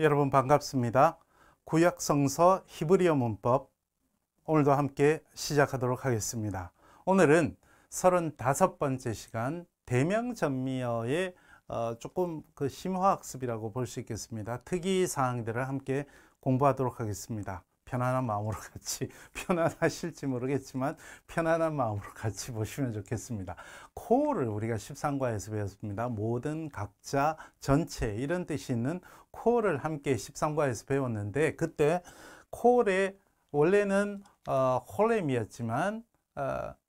여러분 반갑습니다. 구약성서 히브리어 문법 오늘도 함께 시작하도록 하겠습니다. 오늘은 35번째 시간 대명전미어의 조금 심화학습이라고 볼 수 있겠습니다. 특이사항들을 함께 공부하도록 하겠습니다. 편안한 마음으로 같이, 편안하실지 모르겠지만 편안한 마음으로 같이 보시면 좋겠습니다. 코어를 우리가 13과에서 배웠습니다. 모든, 각자, 전체 이런 뜻이 있는 코어를 함께 13과에서 배웠는데, 그때 코어의 원래는 홀렘이었지만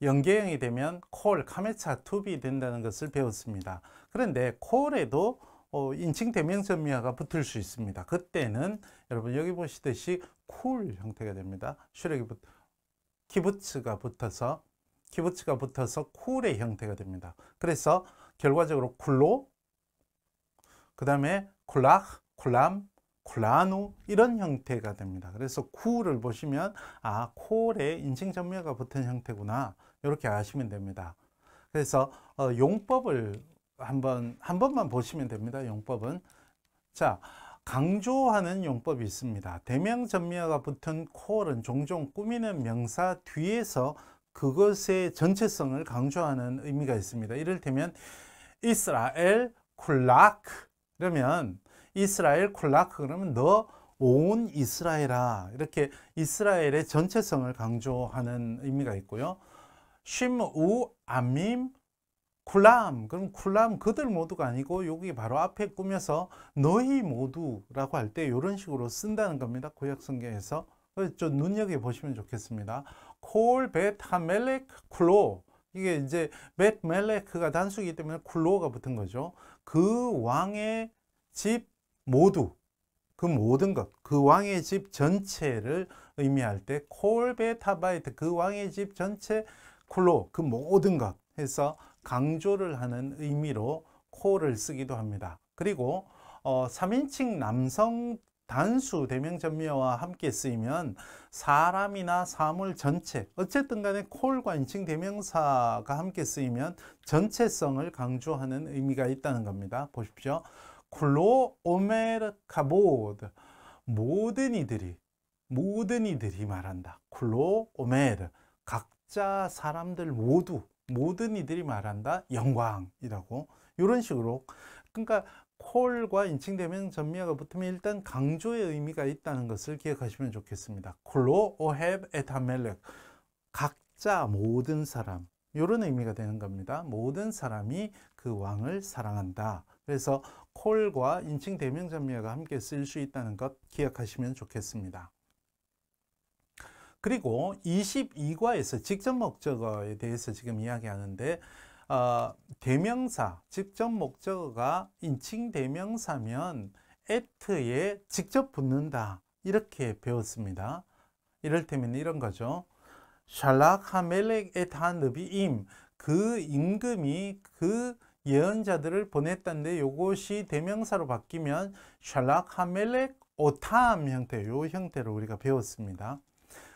연계형이 되면 콜, 카메차, 투비 된다는 것을 배웠습니다. 그런데 콜에도 인칭 대명전미어가 붙을 수 있습니다. 그때는 여러분 여기 보시듯이 쿨 형태가 됩니다. 슈렉이 키부츠가 붙어서 쿨의 형태가 됩니다. 그래서 결과적으로 쿨로, 그 다음에 쿨락, 쿨람, 쿨라누 이런 형태가 됩니다. 그래서 쿨을 보시면 콜에 인칭 전미어가 붙은 형태구나, 이렇게 아시면 됩니다. 그래서 용법을 한 번만 보시면 됩니다. 용법은, 자, 강조하는 용법이 있습니다. 대명전미어가 붙은 콜은 종종 꾸미는 명사 뒤에서 그것의 전체성을 강조하는 의미가 있습니다. 이를테면 이스라엘 쿨라크, 그러면 이스라엘 쿨라크, 그러면 너 온 이스라엘아, 이렇게 이스라엘의 전체성을 강조하는 의미가 있고요. 쉼우 아밈 쿨람, 그럼 쿨람 그들 모두가 아니고 여기 바로 앞에 꾸며서 너희 모두라고 할 때 이런 식으로 쓴다는 겁니다. 구약 성경에서 좀 눈여겨보시면 좋겠습니다. 콜 벳 하멜렉 쿨로, 이게 이제 벳 멜렉가 단수이기 때문에 쿨로가 붙은 거죠. 그 왕의 집 모두, 그 모든 것, 그 왕의 집 전체를 의미할 때 콜 벳 하바이트, 그 왕의 집 전체, 쿨로, 그 모든 것 해서 강조를 하는 의미로 콜을 쓰기도 합니다. 그리고 3인칭 남성 단수 대명전미어와 함께 쓰이면 사람이나 사물 전체, 어쨌든 간에 콜과 인칭 대명사가 함께 쓰이면 전체성을 강조하는 의미가 있다는 겁니다. 보십시오. 쿨로 오메르 카보드, 모든 이들이 말한다. 쿨로 오메르, 각자 사람들 모든 이들이 말한다. 영광이라고, 이런 식으로. 그러니까 콜과 인칭 대명전미어가 붙으면 일단 강조의 의미가 있다는 것을 기억하시면 좋겠습니다. 콜로 오헤브 에타멜렉, 각자 모든 사람, 이런 의미가 되는 겁니다. 모든 사람이 그 왕을 사랑한다. 그래서 콜과 인칭 대명전미어가 함께 쓰일 수 있다는 것 기억하시면 좋겠습니다. 그리고 22과에서 직접 목적어에 대해서 지금 이야기하는데, 대명사, 직접 목적어가 인칭 대명사면 at에 직접 붙는다, 이렇게 배웠습니다. 이를테면 이런 거죠. 샬락 하멜렉 엣 하느비임, 그 임금이 그 예언자들을 보냈다는데 이것이 대명사로 바뀌면 샬락 하멜렉 오탐 형태, 요 형태로 우리가 배웠습니다.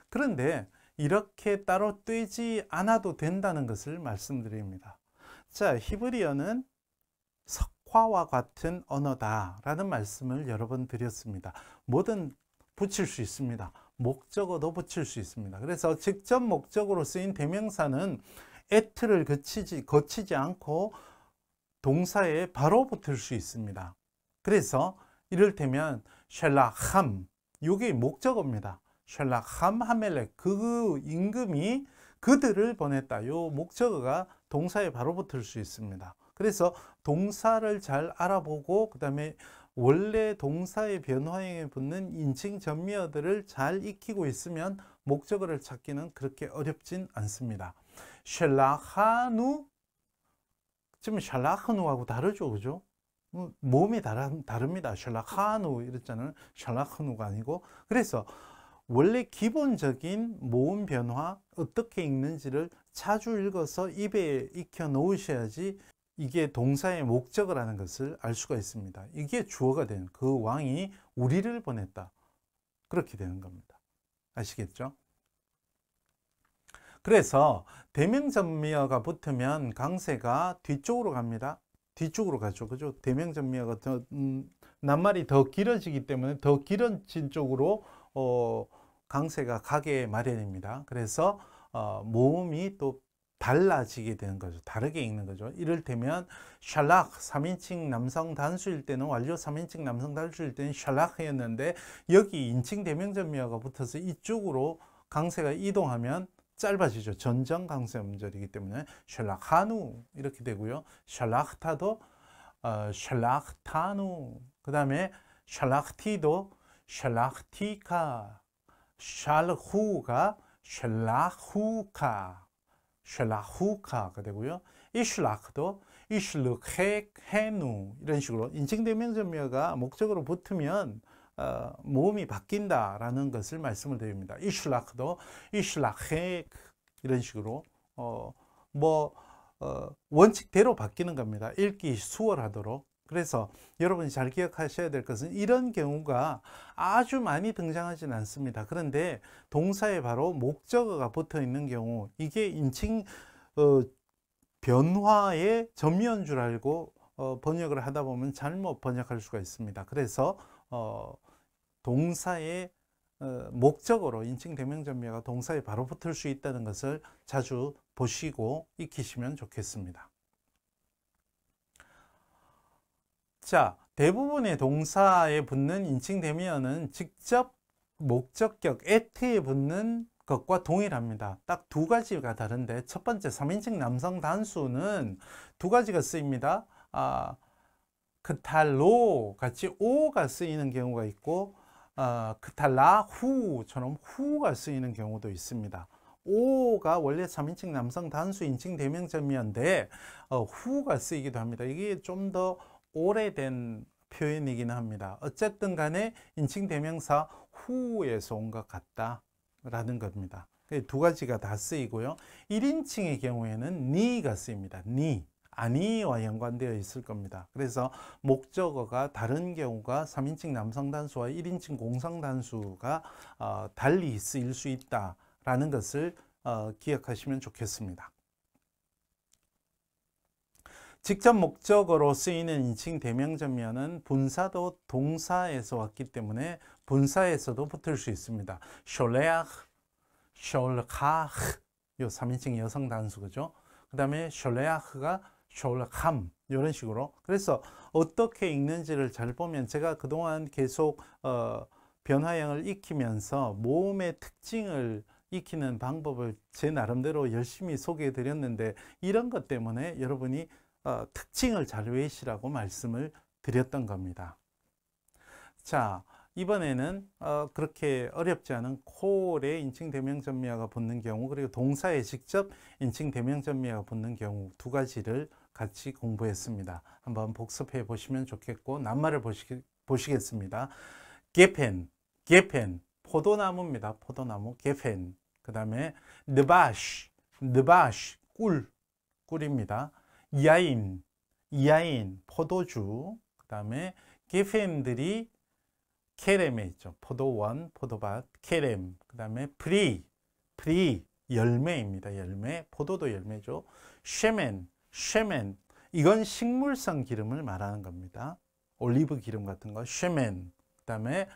그런데 이렇게 따로 떼지 않아도 된다는 것을 말씀드립니다. 자, 히브리어는 석화와 같은 언어다 라는 말씀을 여러 번 드렸습니다. 뭐든 붙일 수 있습니다. 목적어도 붙일 수 있습니다. 그래서 직접 목적으로 쓰인 대명사는 at를 거치지 않고 동사에 바로 붙을 수 있습니다. 그래서 이를테면 샬라함, 이게 목적어입니다. 샬라함 하멜렉, 그 임금이 그들을 보냈다, 요 목적어가 동사에 바로 붙을 수 있습니다. 그래서 동사를 잘 알아보고 그 다음에 원래 동사의 변화형에 붙는 인칭 전미어들을 잘 익히고 있으면 목적어를 찾기는 그렇게 어렵진 않습니다. 샬라하누, 지금 샬라하누하고 다르죠, 그죠? 몸이 다릅니다. 샬라하누 이랬잖아요. 샬라하누가 아니고. 그래서 원래 기본적인 모음 변화 어떻게 읽는지를 자주 읽어서 입에 익혀 놓으셔야지 이게 동사의 목적어라는 것을 알 수가 있습니다. 이게 주어가 되는, 그 왕이 우리를 보냈다, 그렇게 되는 겁니다. 아시겠죠? 그래서 대명전미어가 붙으면 강세가 뒤쪽으로 갑니다. 뒤쪽으로 가죠. 그죠? 대명전미어가 낱말이 더 길어지기 때문에 더 길어진 쪽으로 강세가 가게 마련입니다. 그래서 모음이 또 달라지게 되는 거죠. 다르게 읽는 거죠. 이를테면 샬락 3인칭 남성 단수일 때는 완료 3인칭 남성 단수일 때는 샬락이었는데 여기 인칭 대명점미어가 붙어서 이쪽으로 강세가 이동하면 짧아지죠. 전정 강세 음절이기 때문에 샬락하누 이렇게 되고요. 샬락타도 샬락타누, 그 다음에 샬락티도 샬락티카, 샬후가 샬라후카, 샬라후카가 되고요. 이슐라크도 이슐르헤헤누, 이런 식으로 인칭 대명점미어가 목적으로 붙으면 모음이 바뀐다라는 것을 말씀을 드립니다. 이슐라크도 이슐라헤, 이런 식으로 원칙대로 바뀌는 겁니다. 읽기 수월하도록. 그래서 여러분이 잘 기억하셔야 될 것은 이런 경우가 아주 많이 등장하진 않습니다. 그런데 동사에 바로 목적어가 붙어 있는 경우, 이게 인칭 변화의 점미어인 줄 알고 번역을 하다 보면 잘못 번역할 수가 있습니다. 그래서 동사의 목적어로 인칭 대명점미어가 동사에 바로 붙을 수 있다는 것을 자주 보시고 익히시면 좋겠습니다. 자, 대부분의 동사에 붙는 인칭 대명어는 직접 목적격 at에 붙는 것과 동일합니다. 딱 두 가지가 다른데, 첫 번째 3인칭 남성 단수는 두 가지가 쓰입니다. 크탈로 같이 오가 쓰이는 경우가 있고, 크탈라후처럼 후가 쓰이는 경우도 있습니다. 오가 원래 3인칭 남성 단수 인칭 대명점미어인데 후가 쓰이기도 합니다. 이게 좀 더 오래된 표현이긴 합니다. 어쨌든 간에 인칭 대명사 후에서 온 것 같다라는 겁니다. 두 가지가 다 쓰이고요. 1인칭의 경우에는 니가 쓰입니다. 니, 아니와 연관되어 있을 겁니다. 그래서 목적어가 다른 경우가 3인칭 남성 단수와 1인칭 공성 단수가 달리 쓰일 수 있다라는 것을 기억하시면 좋겠습니다. 직접 목적어로 쓰이는 인칭 대명점미어는 분사도 동사에서 왔기 때문에 분사에서도 붙을 수 있습니다. 숄레아흐, 숄카흐, 요 3인칭 여성 단수, 그죠? 그 다음에 숄레아흐가 숄캄, 이런 식으로. 그래서 어떻게 읽는지를 잘 보면, 제가 그동안 계속 변화형을 익히면서 모음의 특징을 익히는 방법을 제 나름대로 열심히 소개해 드렸는데, 이런 것 때문에 여러분이 특징을 잘 외우시라고 말씀을 드렸던 겁니다. 자, 이번에는 그렇게 어렵지 않은 콜에 인칭 대명점미어가 붙는 경우, 그리고 동사에 직접 인칭 대명점미어가 붙는 경우 두 가지를 같이 공부했습니다. 한번 복습해 보시면 좋겠고, 낱말을 보시겠습니다. 게펜, 게펜, 포도나무입니다. 포도나무, 게펜. 그 다음에 느바시, 느바시, 꿀입니다. 야인, 야인, 포도주. 그 다음에 게펜들이 케렘에 있죠. 포도원, 포도밭, 케렘. 그 다음에 프리, 열매입니다. 열매, 포도도 열매죠. 쉐멘, 쉐멘. 이건 식물성 기름을 말하는 겁니다. 올리브 기름 같은 거, 쉐멘. 그 다음에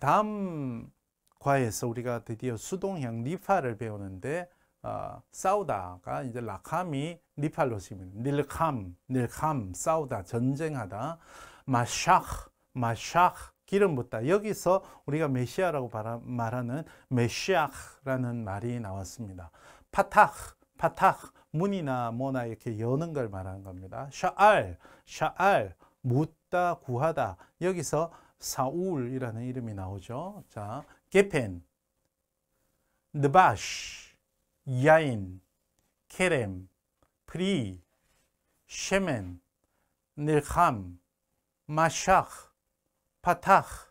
다음 과에서 우리가 드디어 수동형 니파를 배우는데, 싸우다가 이제 라캄이 니팔로 쓰입니다. 닐캄, 싸우다, 전쟁하다. 마샤흐, 기름 붓다. 여기서 우리가 메시아라고 말하는 메시아라는 말이 나왔습니다. 파타흐, 문이나 뭐나 이렇게 여는 걸 말하는 겁니다. 샤알, 묻다, 구하다. 여기서 사울이라는 이름이 나오죠. 자, 게펜, 느바시, 야인, 케렘, 프리, 쉐멘, 닐캄, 마샤흐, 파타흐,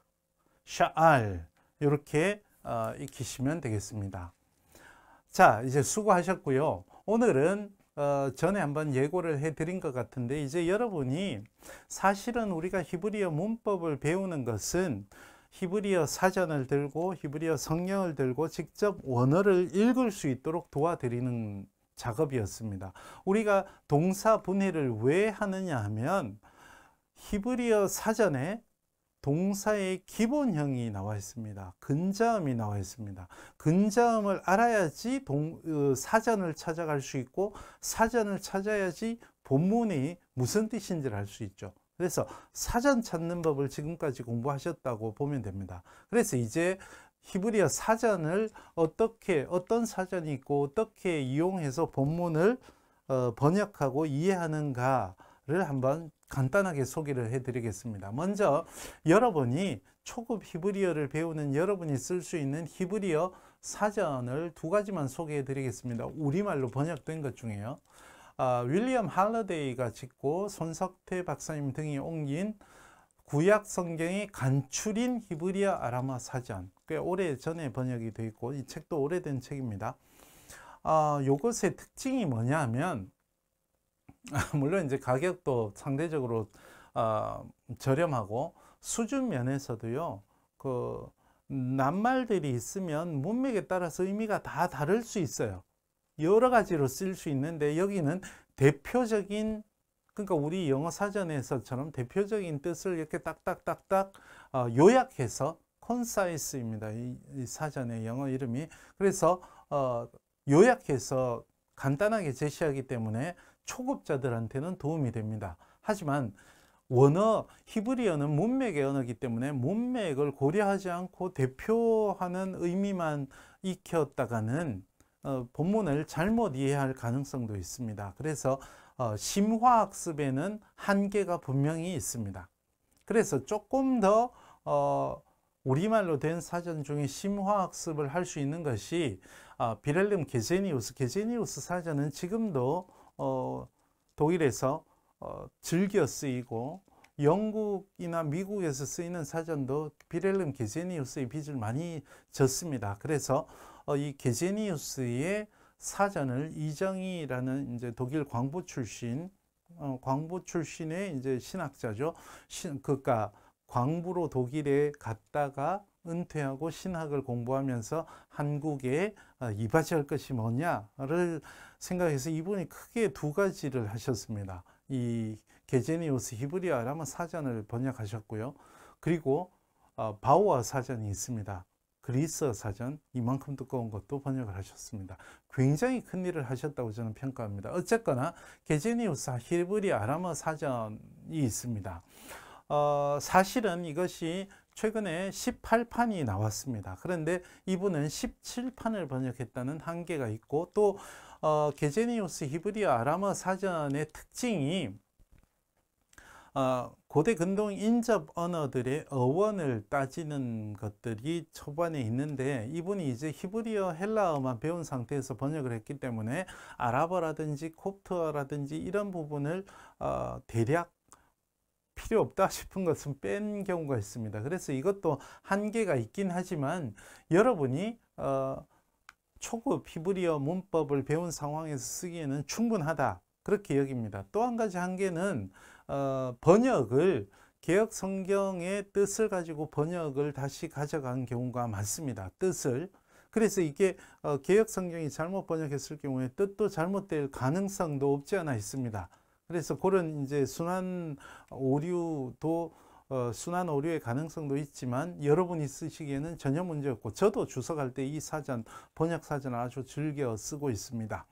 샤알, 이렇게 익히시면 되겠습니다. 자, 이제 수고하셨고요. 오늘은 전에 한번 예고를 해드린 것 같은데, 이제 여러분이 사실은 우리가 히브리어 문법을 배우는 것은 히브리어 사전을 들고 히브리어 성경을 들고 직접 원어를 읽을 수 있도록 도와드리는 작업이었습니다. 우리가 동사 분해를 왜 하느냐 하면, 히브리어 사전에 동사의 기본형이 나와 있습니다. 근자음이 나와 있습니다. 근자음을 알아야지 사전을 찾아갈 수 있고, 사전을 찾아야지 본문이 무슨 뜻인지를 알 수 있죠. 그래서 사전 찾는 법을 지금까지 공부하셨다고 보면 됩니다. 그래서 이제 히브리어 사전을 어떤 사전이 있고 어떻게 이용해서 본문을 번역하고 이해하는가를 한번 간단하게 소개를 해 드리겠습니다. 먼저 여러분이 초급 히브리어를 배우는 여러분이 쓸 수 있는 히브리어 사전을 두 가지만 소개해 드리겠습니다. 우리말로 번역된 것 중에요. 윌리엄 할러데이가 짓고 손석태 박사님 등이 옮긴 구약 성경의 간추린 히브리어 아람어 사전, 꽤 오래 전에 번역이 되어 있고 이 책도 오래된 책입니다. 요것의 특징이 뭐냐 하면, 물론 이제 가격도 상대적으로 저렴하고 수준 면에서도요, 그 낱말들이 있으면 문맥에 따라서 의미가 다 다를 수 있어요. 여러 가지로 쓸 수 있는데 여기는 대표적인, 그러니까 우리 영어 사전에서처럼 대표적인 뜻을 이렇게 딱딱딱딱 요약해서 concise입니다. 이 사전의 영어 이름이. 그래서 요약해서 간단하게 제시하기 때문에 초급자들한테는 도움이 됩니다. 하지만 원어, 히브리어는 문맥의 언어이기 때문에 문맥을 고려하지 않고 대표하는 의미만 익혔다가는 본문을 잘못 이해할 가능성도 있습니다. 그래서 심화학습에는 한계가 분명히 있습니다. 그래서 조금 더 우리말로 된 사전 중에 심화학습을 할 수 있는 것이 비렐름 게제니우스 사전은 지금도 독일에서 즐겨 쓰이고 영국이나 미국에서 쓰이는 사전도 비렐름 게제니우스의 빚을 많이 졌습니다. 그래서 이 게제니우스의 사전을 이정희라는 이제 독일 광부 출신의 이제 신학자죠. 그러니까 광부로 독일에 갔다가 은퇴하고 신학을 공부하면서 한국에 이바지할 것이 뭐냐를 생각해서 이분이 크게 두 가지를 하셨습니다. 이 게제니우스 히브리어 아람어 사전을 번역하셨고요. 그리고 바우어 사전이 있습니다. 그리스어 사전, 이만큼 두꺼운 것도 번역을 하셨습니다. 굉장히 큰 일을 하셨다고 저는 평가합니다. 어쨌거나 게제니우스 히브리어 아람어 사전이 있습니다. 사실은 이것이 최근에 18판이 나왔습니다. 그런데 이분은 17판을 번역했다는 한계가 있고, 또 게제니우스 히브리어 아람어 사전의 특징이 고대 근동 인접 언어들의 어원을 따지는 것들이 초반에 있는데, 이분이 이제 히브리어 헬라어만 배운 상태에서 번역을 했기 때문에 아랍어라든지 콥트어라든지 이런 부분을 대략 필요 없다 싶은 것은 뺀 경우가 있습니다. 그래서 이것도 한계가 있긴 하지만 여러분이 초급 히브리어 문법을 배운 상황에서 쓰기에는 충분하다, 그렇게 여깁니다. 또 한 가지 한계는 번역을, 개역 성경의 뜻을 가지고 번역을 다시 가져간 경우가 많습니다. 뜻을. 그래서 이게 개역 성경이 잘못 번역했을 경우에 뜻도 잘못될 가능성도 없지 않아 있습니다. 그래서 그런 이제 순환 오류의 가능성도 있지만 여러분이 쓰시기에는 전혀 문제 없고, 저도 주석할 때 이 사전, 번역 사전을 아주 즐겨 쓰고 있습니다.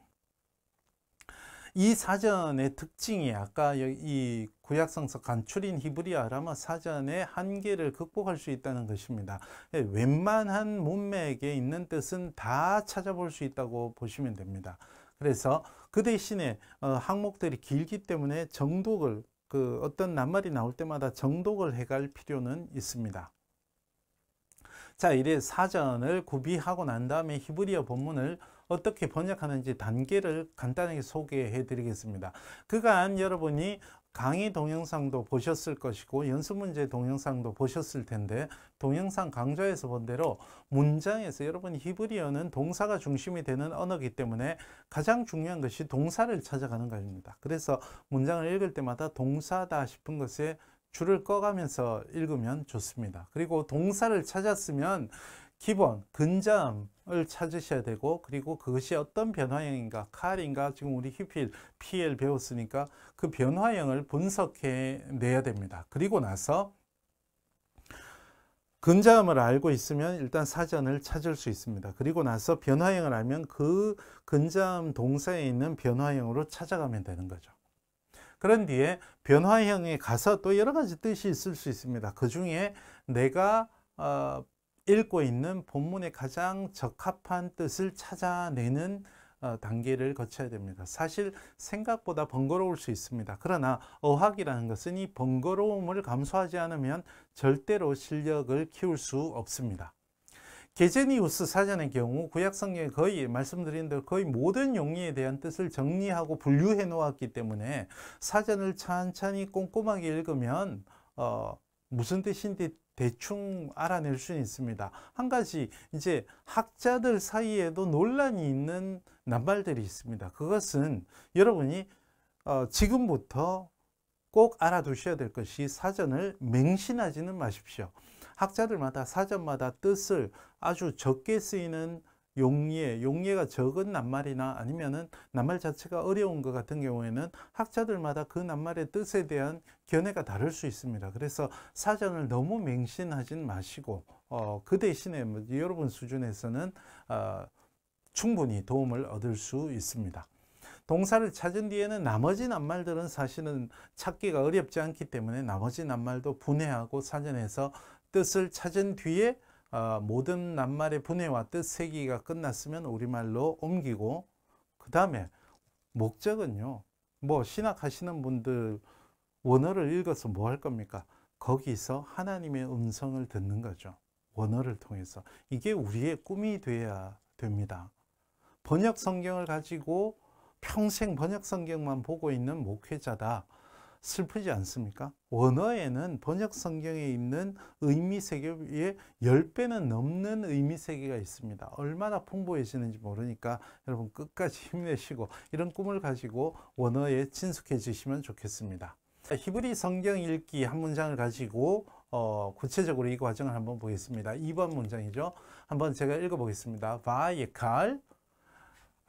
이 사전의 특징이 아까 이 구약성서 간추린 히브리어 아람어 사전의 한계를 극복할 수 있다는 것입니다. 웬만한 문맥에 있는 뜻은 다 찾아볼 수 있다고 보시면 됩니다. 그래서 그 대신에 항목들이 길기 때문에 정독을, 어떤 낱말이 나올 때마다 정독을 해갈 필요는 있습니다. 자, 이래 사전을 구비하고 난 다음에 히브리어 본문을 어떻게 번역하는지 단계를 간단하게 소개해 드리겠습니다. 그간 여러분이 강의 동영상도 보셨을 것이고 연습문제 동영상도 보셨을 텐데, 동영상 강좌에서 본 대로 문장에서 여러분 히브리어는 동사가 중심이 되는 언어이기 때문에 가장 중요한 것이 동사를 찾아가는 것입니다. 그래서 문장을 읽을 때마다 동사다 싶은 것에 줄을 꺼가면서 읽으면 좋습니다. 그리고 동사를 찾았으면 기본 근자음을 찾으셔야 되고, 그리고 그것이 어떤 변화형인가, 칼인가, 지금 우리 휴필, PL 배웠으니까 그 변화형을 분석해 내야 됩니다. 그리고 나서 근자음을 알고 있으면 일단 사전을 찾을 수 있습니다. 그리고 나서 변화형을 알면 그 근자음 동사에 있는 변화형으로 찾아가면 되는 거죠. 그런 뒤에 변화형에 가서 또 여러 가지 뜻이 있을 수 있습니다. 그 중에 내가 읽고 있는 본문에 가장 적합한 뜻을 찾아내는 단계를 거쳐야 됩니다. 사실 생각보다 번거로울 수 있습니다. 그러나 어학이라는 것은 이 번거로움을 감수하지 않으면 절대로 실력을 키울 수 없습니다. 게제니우스 사전의 경우 구약성경에 거의 말씀드린 대로 거의 모든 용리에 대한 뜻을 정리하고 분류해 놓았기 때문에 사전을 천천히 꼼꼼하게 읽으면 무슨 뜻인지 대충 알아낼 수 있습니다. 한 가지 이제 학자들 사이에도 논란이 있는 낱말들이 있습니다. 그것은 여러분이 지금부터 꼭 알아두셔야 될 것이, 사전을 맹신하지는 마십시오. 학자들마다 사전마다 뜻을 아주 적게 쓰이는 용례가 적은 낱말이나 아니면은 낱말 자체가 어려운 것 같은 경우에는 학자들마다 그 낱말의 뜻에 대한 견해가 다를 수 있습니다. 그래서 사전을 너무 맹신하진 마시고 그 대신에 여러분 수준에서는 충분히 도움을 얻을 수 있습니다. 동사를 찾은 뒤에는 나머지 낱말들은 사실은 찾기가 어렵지 않기 때문에 나머지 낱말도 분해하고 사전에서 뜻을 찾은 뒤에 모든 낱말의 분해와 뜻 세기가 끝났으면 우리말로 옮기고, 그 다음에 목적은요, 뭐 신학하시는 분들 원어를 읽어서 뭐 할 겁니까? 거기서 하나님의 음성을 듣는 거죠. 원어를 통해서. 이게 우리의 꿈이 돼야 됩니다. 번역 성경을 가지고 평생 번역 성경만 보고 있는 목회자다. 슬프지 않습니까? 원어에는 번역 성경에 있는 의미 세계의 10배는 넘는 의미 세계가 있습니다. 얼마나 풍부해지는지 모르니까 여러분 끝까지 힘내시고 이런 꿈을 가지고 원어에 친숙해지시면 좋겠습니다. 히브리 성경 읽기 한 문장을 가지고 구체적으로 이 과정을 한번 보겠습니다. 2번 문장이죠. 한번 제가 읽어보겠습니다. 바예칼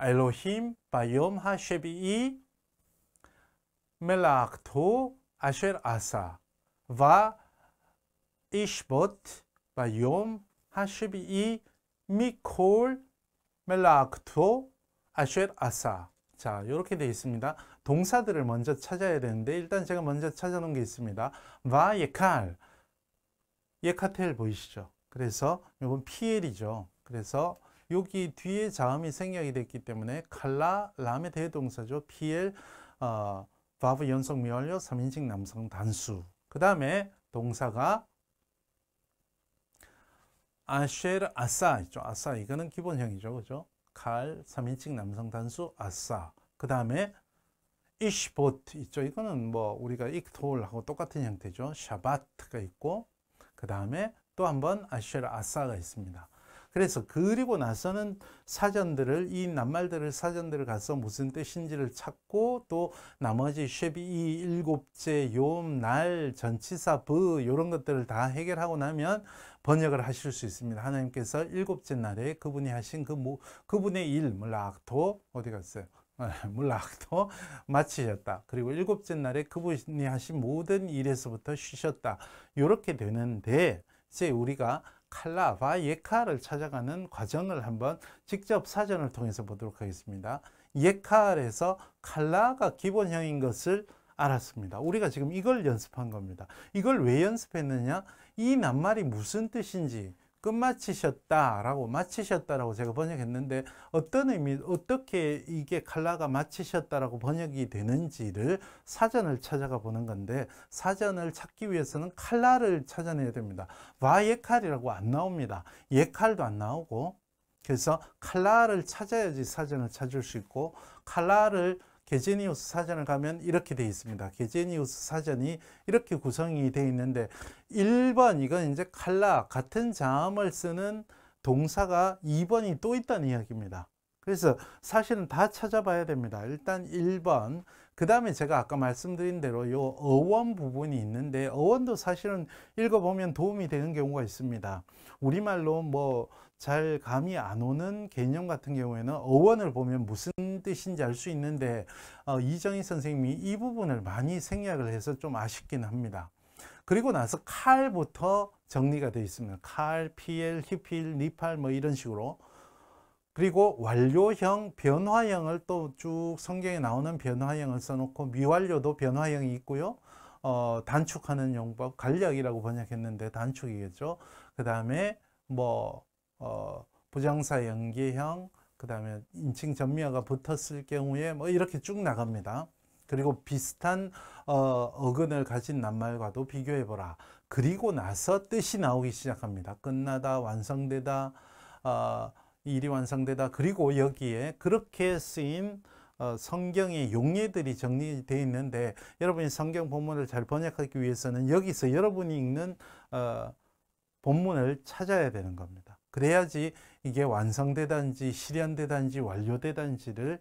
엘로힘 바욤 하쉐비이 멜라크토 아쉘 아사 와 이시봇 바욤 하쉐비이 미콜 멜라크토 아쉘 아사. 자, 이렇게 되어 있습니다. 동사들을 먼저 찾아야 되는데 일단 제가 먼저 찾아놓은 게 있습니다. 와 예칼, 예카텔 보이시죠? 그래서 이건 PL이죠. 그래서 여기 뒤에 자음이 생략이 됐기 때문에 칼라 람의 대동사죠. PL 바브 연속 미완료 3인칭 남성 단수. 그 다음에 동사가 아쉘 아싸 있죠. 아싸 이거는 기본형이죠. 그죠? 칼 3인칭 남성 단수 아싸. 그 다음에 이시보트 있죠. 이거는 뭐 우리가 익톨하고 똑같은 형태죠. 샤바트가 있고, 그 다음에 또 한번 아쉘 아싸가 있습니다. 그래서 그리고 나서는 사전들을, 이 낱말들을 사전들을 가서 무슨 뜻인지를 찾고, 또 나머지 쉐비이, 일곱째, 욤, 날, 전치사, 브 이런 것들을 다 해결하고 나면 번역을 하실 수 있습니다. 하나님께서 일곱째 날에 그분이 하신 그분의 일, 물락토 어디 갔어요? 물락토 마치셨다. 그리고 일곱째 날에 그분이 하신 모든 일에서부터 쉬셨다. 이렇게 되는데, 이제 우리가 칼라, 바예칼을 찾아가는 과정을 한번 직접 사전을 통해서 보도록 하겠습니다. 예칼에서 칼라가 기본형인 것을 알았습니다. 우리가 지금 이걸 연습한 겁니다. 이걸 왜 연습했느냐? 이 낱말이 무슨 뜻인지, 끝마치셨다라고, 마치셨다라고 제가 번역했는데 어떤 의미, 어떻게 이게 칼라가 마치셨다라고 번역이 되는지를 사전을 찾아가 보는 건데, 사전을 찾기 위해서는 칼라를 찾아내야 됩니다. 와예칼이라고 안 나옵니다. 예칼도 안 나오고, 그래서 칼라를 찾아야지 사전을 찾을 수 있고, 칼라를 게제니우스 사전을 가면 이렇게 되어 있습니다. 게제니우스 사전이 이렇게 구성이 되어 있는데 1번 이건 이제 칼라, 같은 자음을 쓰는 동사가 2번이 또 있다는 이야기입니다. 그래서 사실은 다 찾아봐야 됩니다. 일단 1번, 그 다음에 제가 아까 말씀드린 대로 요 어원 부분이 있는데, 어원도 사실은 읽어보면 도움이 되는 경우가 있습니다. 우리말로 뭐 잘 감이 안 오는 개념 같은 경우에는 어원을 보면 무슨 뜻인지 알 수 있는데, 이정희 선생님이 이 부분을 많이 생략을 해서 좀 아쉽긴 합니다. 그리고 나서 칼부터 정리가 되어 있습니다. 칼, 피엘, 히필, 니팔 뭐 이런 식으로. 그리고 완료형, 변화형을 또 쭉 성경에 나오는 변화형을 써놓고, 미완료도 변화형이 있고요. 단축하는 용법, 간략이라고 번역했는데 단축이겠죠. 그 다음에 뭐 부정사 연계형, 그 다음에 인칭 전미어가 붙었을 경우에 뭐 이렇게 쭉 나갑니다. 그리고 비슷한 어근을 가진 낱말과도 비교해 보라. 그리고 나서 뜻이 나오기 시작합니다. 끝나다, 완성되다, 일이 완성되다. 그리고 여기에 그렇게 쓰인 성경의 용례들이 정리되어 있는데, 여러분이 성경 본문을 잘 번역하기 위해서는 여기서 여러분이 읽는 본문을 찾아야 되는 겁니다. 그래야지 이게 완성되단지 실현되단지 완료되단지를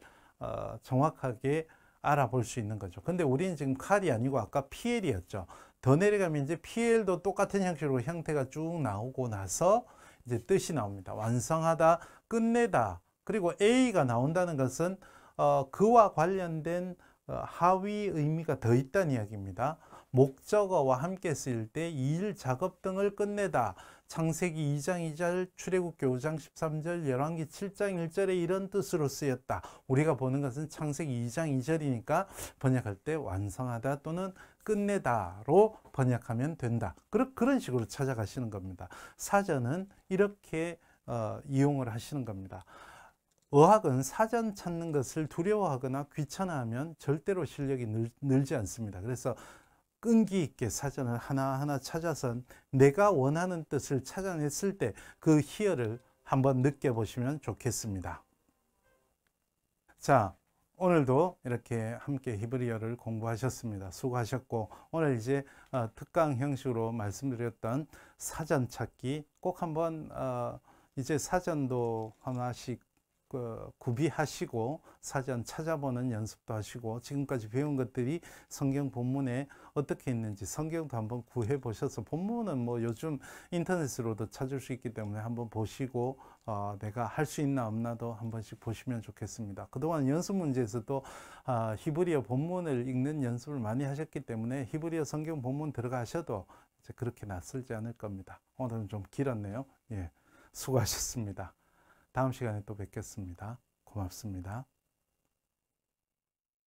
정확하게 알아볼 수 있는 거죠. 근데 우리는 지금 칼이 아니고 아까 PL이었죠. 더 내려가면 이제 PL도 똑같은 형식으로 형태가 쭉 나오고 나서 이제 뜻이 나옵니다. 완성하다, 끝내다. 그리고 A가 나온다는 것은 그와 관련된 하위 의미가 더 있다는 이야기입니다. 목적어와 함께 쓰일 때 일, 작업 등을 끝내다. 창세기 2장 2절, 출애굽기 5장 13절, 열왕기 7장 1절에 이런 뜻으로 쓰였다. 우리가 보는 것은 창세기 2장 2절이니까 번역할 때 완성하다 또는 끝내다로 번역하면 된다. 그런 식으로 찾아가시는 겁니다. 사전은 이렇게 이용을 하시는 겁니다. 어학은 사전 찾는 것을 두려워하거나 귀찮아하면 절대로 실력이 늘지 않습니다. 그래서 끈기 있게 사전을 하나하나 찾아서 내가 원하는 뜻을 찾아냈을 때 그 희열을 한번 느껴보시면 좋겠습니다. 자, 오늘도 이렇게 함께 히브리어를 공부하셨습니다. 수고하셨고, 오늘 이제 특강 형식으로 말씀드렸던 사전 찾기 꼭 한번 이제 사전도 하나씩 구비하시고 사전 찾아보는 연습도 하시고, 지금까지 배운 것들이 성경 본문에 어떻게 있는지 성경도 한번 구해 보셔서, 본문은 뭐 요즘 인터넷으로도 찾을 수 있기 때문에 한번 보시고 내가 할 수 있나 없나도 한 번씩 보시면 좋겠습니다. 그동안 연습 문제에서도 히브리어 본문을 읽는 연습을 많이 하셨기 때문에 히브리어 성경 본문 들어가셔도 이제 그렇게 낯설지 않을 겁니다. 오늘은 좀 길었네요. 예, 수고하셨습니다. 다음 시간에 또 뵙겠습니다. 고맙습니다.